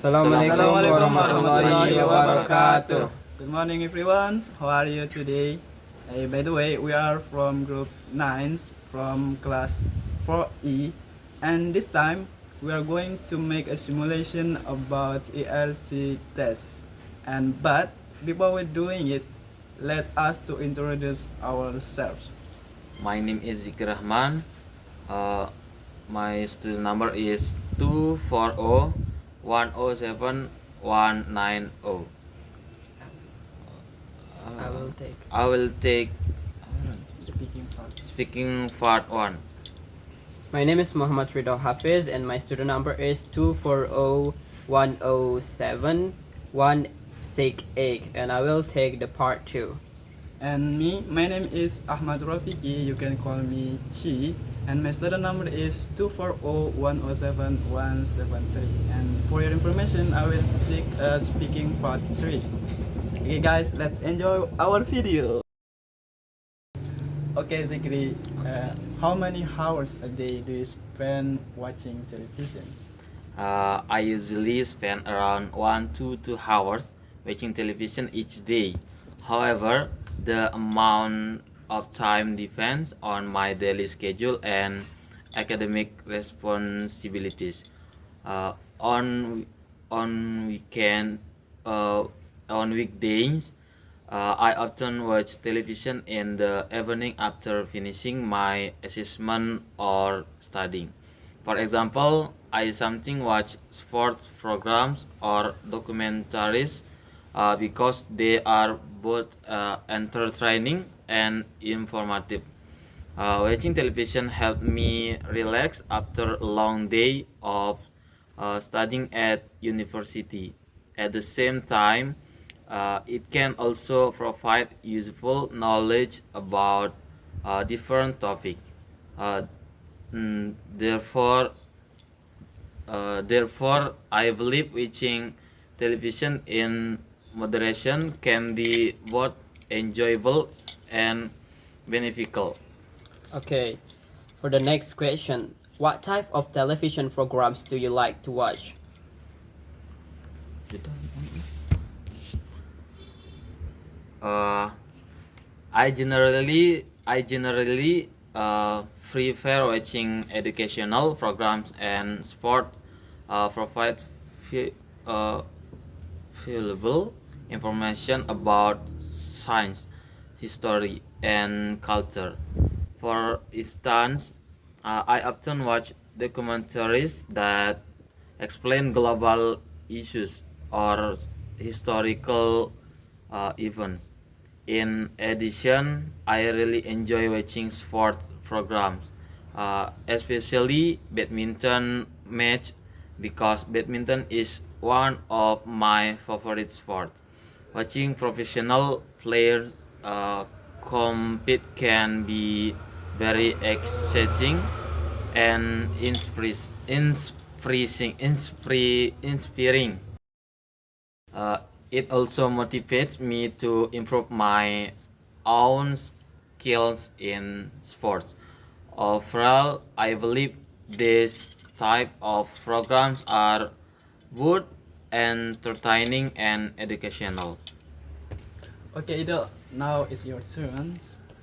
Assalamualaikum warahmatullahi wabarakatuh. Good morning, everyone. How are you today? By the way, we are from group 9 from class 4E, and this time we are going to make a simulation about IELTS test. But before we're doing it, let us to introduce ourselves. My name is Zikri Rahman. My student number is 240107190. I will take speaking part 1. My name is Muhammad Ridho Hafiz and my student number is 240107168 and I will take the part 2. And my name is Ahmad Rofiqi. You can call me Chi. And my student number is 240107173. And for your information, I will take speaking part 3. Okay guys, let's enjoy our video. Okay Zikri, how many hours a day do you spend watching television? I usually spend around 1 to 2 hours watching television each day. However, the amount of time depends on my daily schedule and academic responsibilities. On weekdays, I often watch television in the evening after finishing my assessment or studying. For example, I sometimes watch sports programs or documentaries because they are both entertaining and informative. Watching television helps me relax after a long day of studying at university. At the same time, it can also provide useful knowledge about different topics. Uh, therefore, I believe watching television in moderation can be both enjoyable and beneficial. Okay, for the next question, what type of television programs do you like to watch? I generally prefer watching educational programs and sport provide valuable information about science, history, and culture. For instance, I often watch documentaries that explain global issues or historical events. In addition, I really enjoy watching sports programs, especially badminton match, because badminton is one of my favorite sports. Watching professional players compete can be very exciting and inspiring. It also motivates me to improve my own skills in sports. Overall, I believe this type of programs are both entertaining and educational. Okay, Ido, now it's your turn.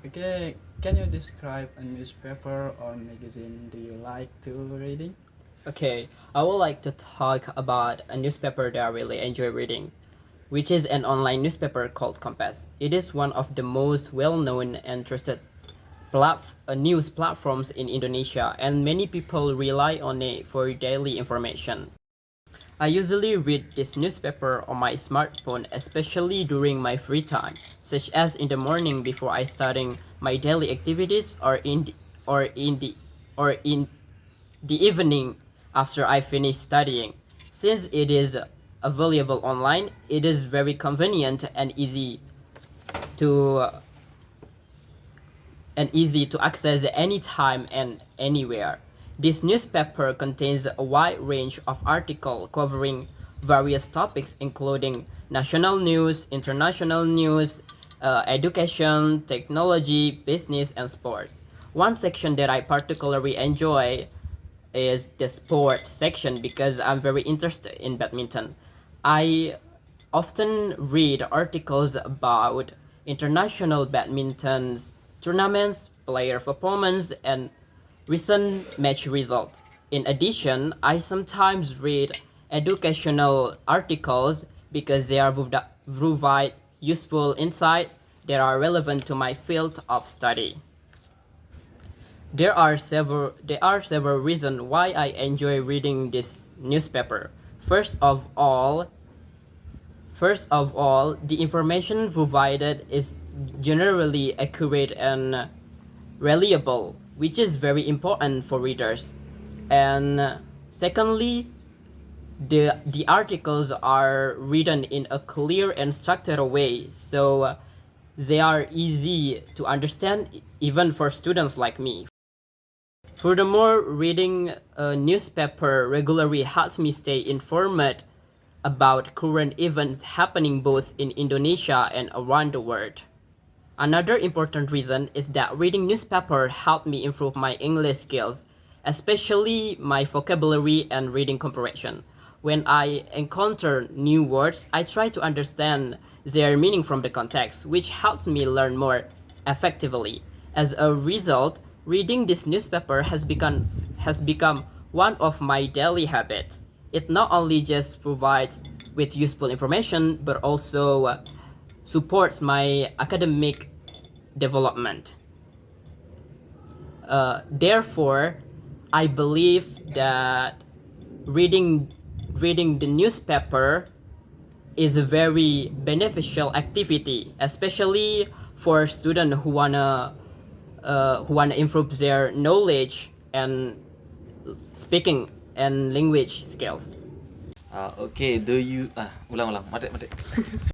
Okay, can you describe a newspaper or magazine do you like to reading? Okay, I would like to talk about a newspaper that I really enjoy reading, which is an online newspaper called Compass. It is one of the most well-known and trusted news platforms in Indonesia, and many people rely on it for daily information. I usually read this newspaper on my smartphone, especially during my free time, such as in the morning before I starting my daily activities, or in the evening after I finish studying. Since it is available online, it is very convenient and to easy to access anytime and anywhere. This newspaper contains a wide range of articles covering various topics including national news, international news, education, technology, business, and sports. One section that I particularly enjoy is the sport section because I'm very interested in badminton. I often read articles about international badminton tournaments, player performance, and recent match result. In addition, I sometimes read educational articles because they are provide useful insights that are relevant to my field of study. There are several reasons why I enjoy reading this newspaper. First of all, First of all, the information provided is generally accurate and reliable, which is very important for readers. And secondly, the articles are written in a clear and structured way, so they are easy to understand even for students like me. Furthermore, reading a newspaper regularly helps me stay informed about current events happening both in Indonesia and around the world. Another important reason is that reading newspaper helped me improve my English skills, especially my vocabulary and reading comprehension. When I encounter new words, I try to understand their meaning from the context, which helps me learn more effectively. As a result, reading this newspaper has become one of my daily habits. It not only just provides with useful information but also supports my academic development. Therefore, I believe that reading reading the newspaper is a very beneficial activity, especially for students who wanna improve their knowledge and speaking and language skills. Okay, ulang, mati.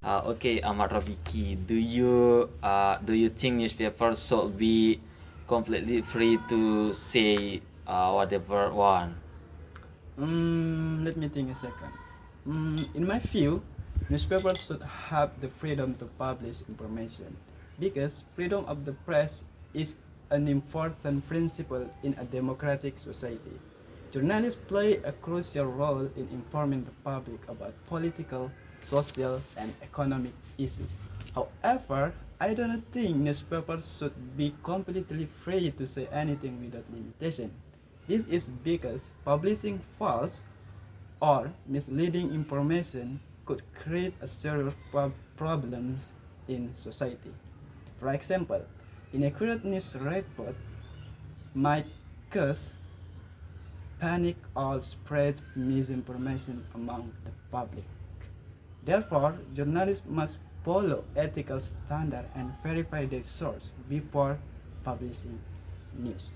Okay, Ahmad Rofiqi, do you think newspapers should be completely free to say whatever one? Let me think a second. In my view, newspapers should have the freedom to publish information because freedom of the press is an important principle in a democratic society. Journalists play a crucial role in informing the public about political, social, and economic issues. However, I don't think newspapers should be completely free to say anything without limitation. This is because publishing false or misleading information could create a serious problems in society. For example, inaccurate news report might cause panic or spread misinformation among the public. Therefore, journalists must follow ethical standards and verify their source before publishing news.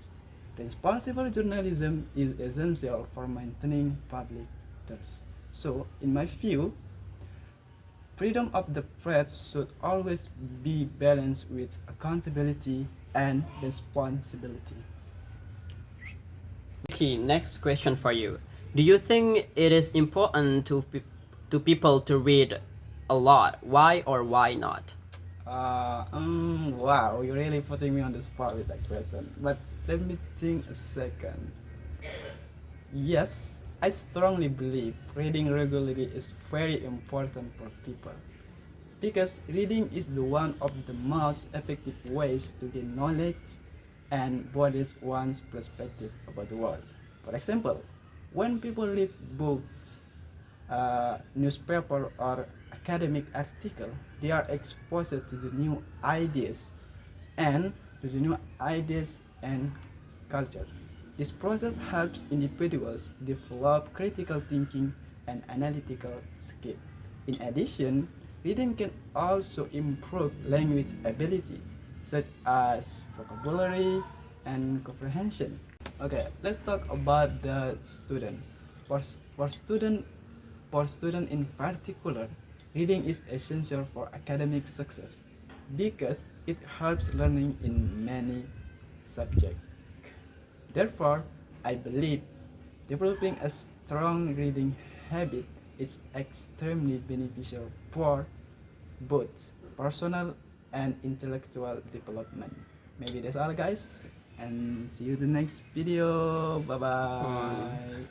Responsible journalism is essential for maintaining public trust. So, in my view, freedom of the press should always be balanced with accountability and responsibility. Okay, next question for you. Do you think it is important to people to read a lot? Why or why not? Wow, you're really putting me on the spot with that question. But let me think a second. Yes, I strongly believe reading regularly is very important for people because reading is the one of the most effective ways to gain knowledge and broadens one's perspective about the world. For example, when people read books, newspaper, or academic article, they are exposed to the new ideas and culture. This process helps individuals develop critical thinking and analytical skill. In addition, reading can also improve language ability, such as vocabulary and comprehension. Okay, let's talk about the student. For student in particular, reading is essential for academic success because it helps learning in many subjects. Therefore, I believe developing a strong reading habit is extremely beneficial for both personal and intellectual development. Maybe that's all, guys. and see you the next video. Bye bye.